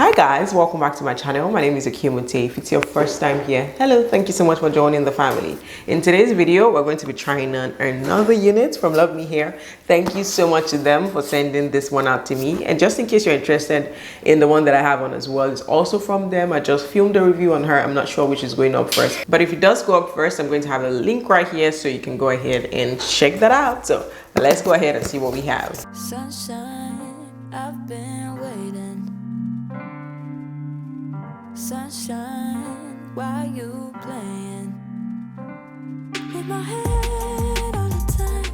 Hi guys, welcome back to my channel. My name is Okemute. If it's your first time here, hello, thank you so much for joining the family. In today's video, we're going to be trying on another unit from Luvme here. Thank you so much to them for sending this one out to me. And just in case you're interested in the one that I have on as well, it's also from them. I just filmed a review on her. I'm not sure which is going up first, but if it does go up first, I'm going to have a link right here so you can go ahead and check that out. So let's go ahead and see what we have. Sunshine, I've been waiting. Sunshine, why you playing with my head on the time?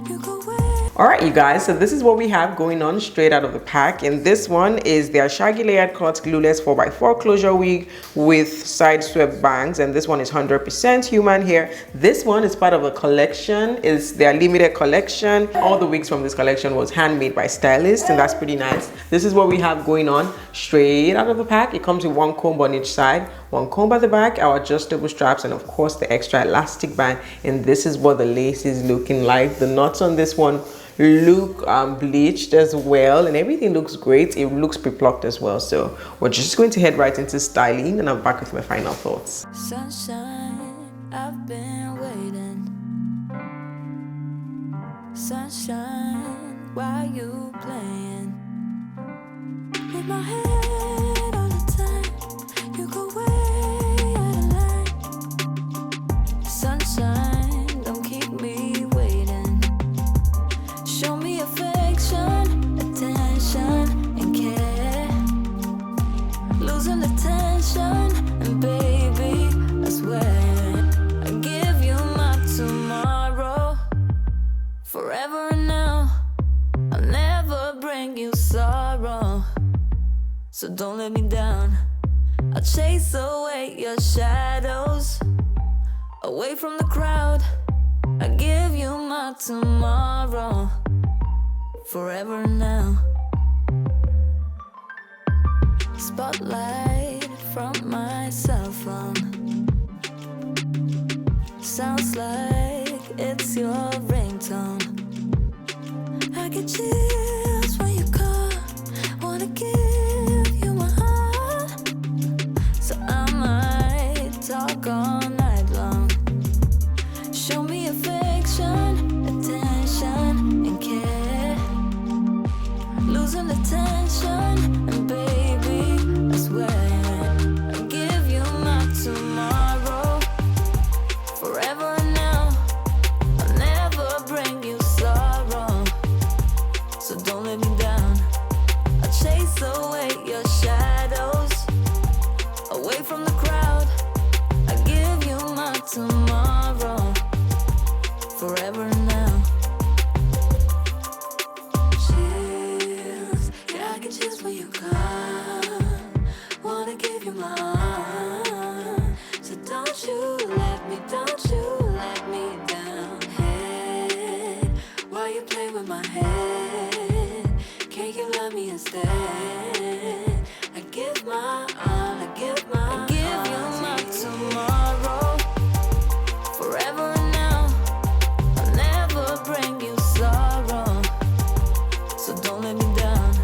You go away. All right, you guys, so this is what we have going on straight out of the pack, and this one is their shaggy layered cut Glueless 4x4 closure wig with side swept bangs, and this one is 100% human hair. This one is part of a collection. It's their limited collection. All the wigs from this collection was handmade by stylists, and that's pretty nice. This is what we have going on straight out of the pack. It comes with one comb on each side, one comb at the back, our adjustable straps, and of course the extra elastic band. And this is what the lace is looking like. The knots on this one look bleached as well, and everything looks great. It looks pre-plucked as well. So we're just going to head right into styling, and I'm back with my final thoughts. Sunshine, I've been waiting. Sunshine, why you playing with my head on the time? You go way out of line. Sunshine, don't keep me waiting. Show me affection, attention, and care. Losing the tension, and baby, I swear I give you my tomorrow, forever and now. I'll never bring you sorrow, so don't let me down. I'll chase away your shadows, away from the crowd. I give you my tomorrow, forever now. Spotlight from my cell phone, sounds like it's your ringtone. I get chills when you call, wanna give you my heart. So I might talk all night long. Show me affection, attention, and care. Losing the tension, and baby, I swear I'll give you my tomorrow, forever and now. I'll never bring you sorrow, so don't let me down. I'll chase away your shadows, away from the crowd. I give you my tomorrow, forever now. Chills, yeah, I get chills when you come. Wanna give you my heart, so don't you let me down. Hey, why you play with my head? Can't you love me instead? I give my all, I give you my tomorrow, forever and now. I'll never bring you sorrow, so don't let me down.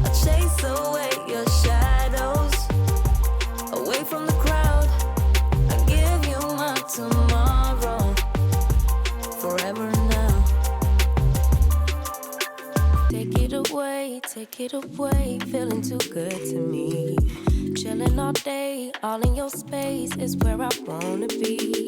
I'll chase away your shadows, away from the crowd. I give you my tomorrow, forever now. Take it away, feeling too good to me. Chilling all day, all in your space is where I wanna be.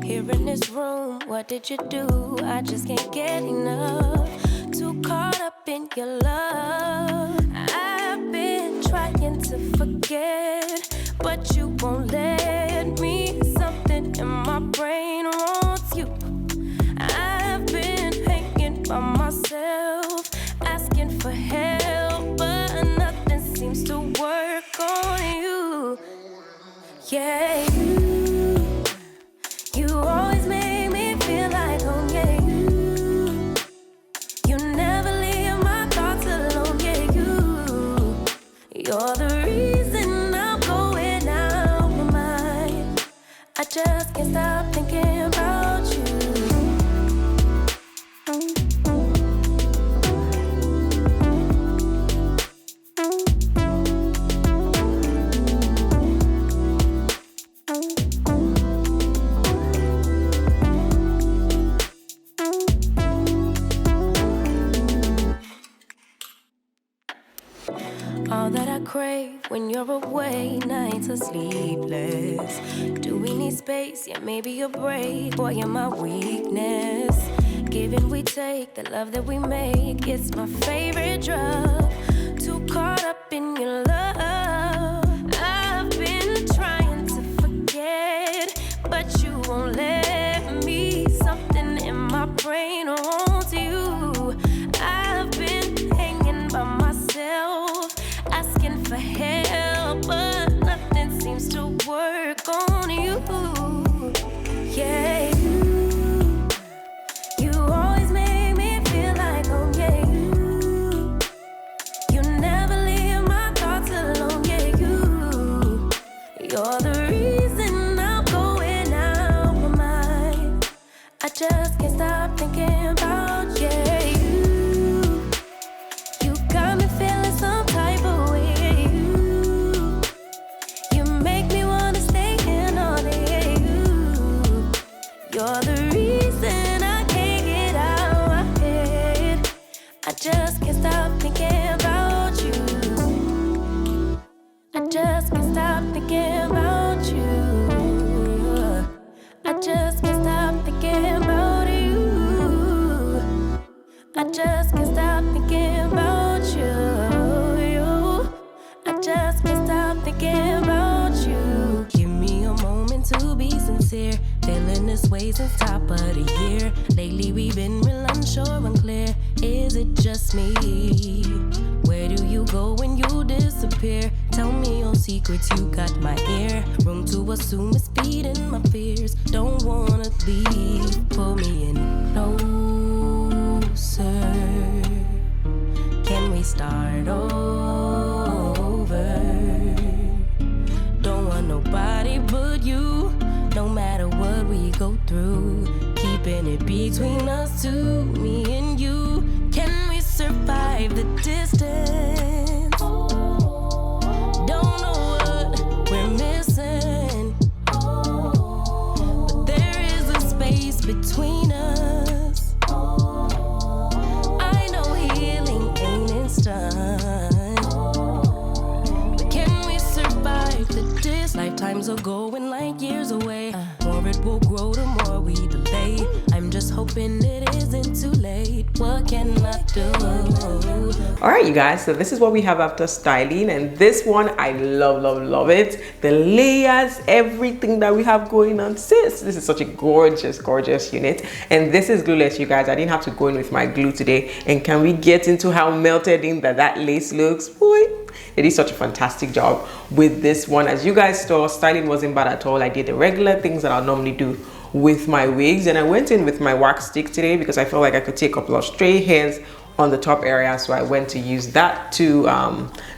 Here in this room, what did you do? I just can't get enough. Too caught up in your love. I've been trying to forget, but you won't let me. Something in my brain wants you. I've been hanging by myself, asking for help, but nothing seems to work on you. Yeah, you always make me feel like home. Yeah, you never leave my thoughts alone. Yeah, you're the reason I'm going out my mind. I just can't stop thinking about you. all that I crave when you're away. Nights are sleepless. Do we need space? Yeah, maybe a break. Boy, you're my weakness. Give and we take, the love that we make. It's my favorite drug. Too caught up in your love. I've been trying to forget, but you won't let me. Something in my brain wants you. I've been hanging by myself, asking for help, but nothing seems to work on you. Yeah, you always make me feel like home. Yeah, you never leave my thoughts alone. Yeah, you're the reason I'm going out my mind. I just can't stop thinking about you. You got me feeling some type of way. You make me wanna stay in all day. You're the reason I can't get out my head. I just can't stop thinking about you. I just can't stop thinking about you. I just can't stop thinking about you. I just can't stop thinking about you. I just can't stop thinking about you. Give me a moment to be sincere. Feeling this way since top of the year. Lately we've been real unsure, unclear. Is it just me? Where do you go when you disappear? Tell me your secrets, you got my ear. Room to assume it's feeding my fears. Don't wanna leave, pull me in closer. Can we start over? Don't want nobody but you. No matter what we go through, keeping it between us two, me and you. Can we survive the distance? Don't know what we're missing, but there is a space between us. I know healing ain't instant, but can we survive the distance? Lifetimes are going like years away. More it will grow the more we delay. I'm just hoping it isn't too late. What can I do? All right, you guys, so this is what we have after styling, and this one I love it. The layers, everything that we have going on, sis, this is such a gorgeous unit. And this is glueless, you guys. I didn't have to go in with my glue today. And can we get into how melted in that lace looks? Boy, they did such a fantastic job with this one. As you guys saw, styling wasn't bad at all. I did the regular things that I normally do with my wigs, and I went in with my wax stick today because I felt like I could take a couple of stray hairs on the top area, so I went to use that to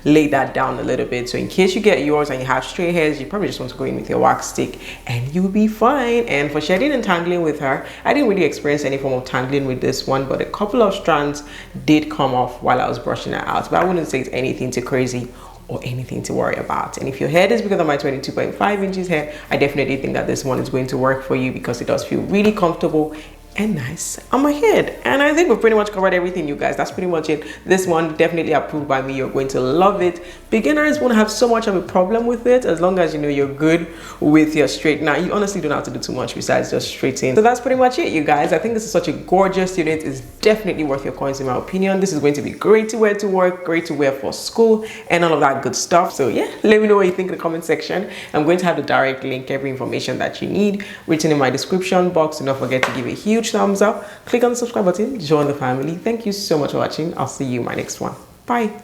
lay that down a little bit. So in case you get yours and you have stray hairs, you probably just want to go in with your wax stick and you'll be fine. And for shedding and tangling with her, I didn't really experience any form of tangling with this one, but a couple of strands did come off while I was brushing it out, but I wouldn't say it's anything too crazy or anything to worry about. And if your head is bigger than my 22.5 inches hair, I definitely think that this one is going to work for you because it does feel really comfortable and nice on my head. And I think we've pretty much covered everything, you guys. That's pretty much it. This one definitely approved by me. You're going to love it. Beginners won't have so much of a problem with it as long as you know you're good with your straight. Now, you honestly don't have to do too much besides just straighten. So that's pretty much it, you guys. I think this is such a gorgeous unit. It's definitely worth your coins in my opinion. This is going to be great to wear to work, great to wear for school, and all of that good stuff. So yeah, let me know what you think in the comment section. I'm going to have the direct link, every information that you need written in my description box. Do not forget to give a huge thumbs up, click on the subscribe button, join the family. Thank you so much for watching. I'll see you in my next one. Bye.